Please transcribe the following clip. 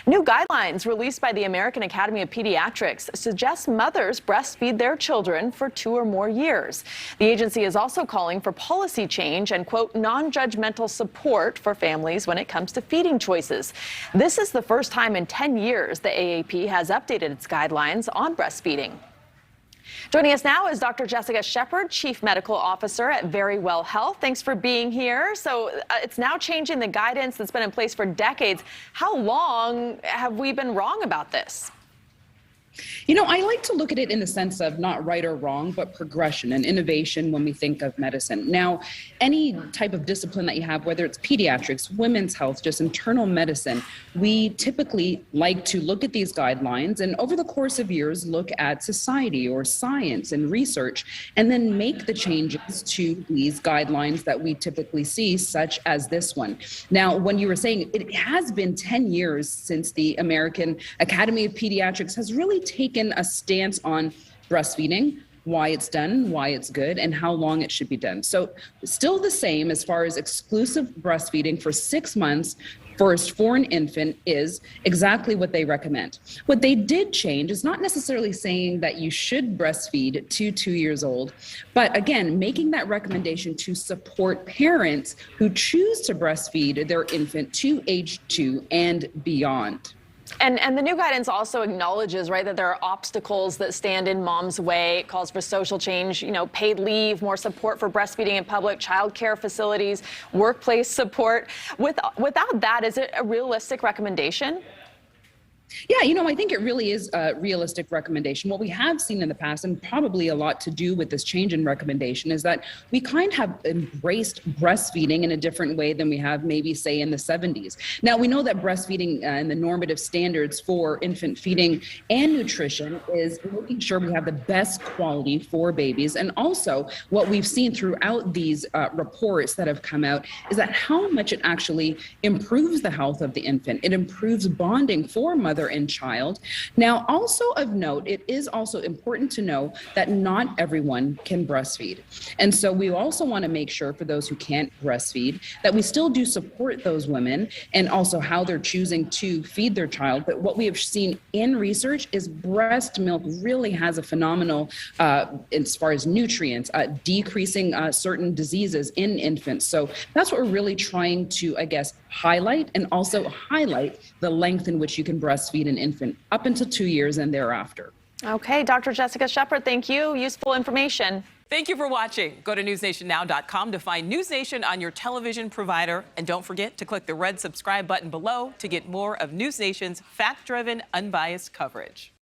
New guidelines released by the American Academy of Pediatrics suggest mothers breastfeed their children for 2 or more years. The agency is also calling for policy change and, quote, non-judgmental support for families when it comes to feeding choices. This is the first time in 10 years the A.A.P has updated its guidelines on breastfeeding. Joining us now is Dr. Jessica Shepard, Chief Medical Officer at Verywell Health. Thanks for being here. So it's now changing the guidance that's been in place for decades. How long have we been wrong about this? You know, I like to look at it in the sense of not right or wrong, but progression and innovation when we think of medicine. Now, any type of discipline that you have, whether it's pediatrics, women's health, just internal medicine, we typically like to look at these guidelines and over the course of years, look at society or science and research, and then make the changes to these guidelines that we typically see, such as this one. Now, when you were saying it has been 10 years since the American Academy of Pediatrics has really taken a stance on breastfeeding, why it's done, why it's good, and how long it should be done. So still the same as far as exclusive breastfeeding for 6 months first for an infant is exactly what they recommend. What they did change is not necessarily saying that you should breastfeed to 2 years old, but again, making that recommendation to support parents who choose to breastfeed their infant to age 2 and beyond. And the new guidance also acknowledges, right, that there are obstacles that stand in mom's way. It calls for social change, you know, paid leave, more support for breastfeeding in public, child care facilities, workplace support. Without that, is it a realistic recommendation? Yeah, you know, I think it really is a realistic recommendation. What we have seen in the past, and probably a lot to do with this change in recommendation, is that we kind of have embraced breastfeeding in a different way than we have maybe, say, in the 70s. Now, we know that breastfeeding and the normative standards for infant feeding and nutrition is making sure we have the best quality for babies. And also, what we've seen throughout these reports that have come out is that how much it actually improves the health of the infant. It improves bonding for mother and child. Now, also of note, it is also important to know that not everyone can breastfeed. And so we also want to make sure for those who can't breastfeed that we still do support those women and also how they're choosing to feed their child. But what we have seen in research is breast milk really has a phenomenal, as far as nutrients, decreasing certain diseases in infants. So that's what we're really trying to, I guess, highlight, and also highlight the length in which you can breastfeed an infant up until 2 years and thereafter. Okay, Dr. Jessica Shepard, thank you. Useful information. Thank you for watching. Go to newsnationnow.com to find NewsNation on your television provider. And don't forget to click the red subscribe button below to get more of NewsNation's fact-driven, unbiased coverage.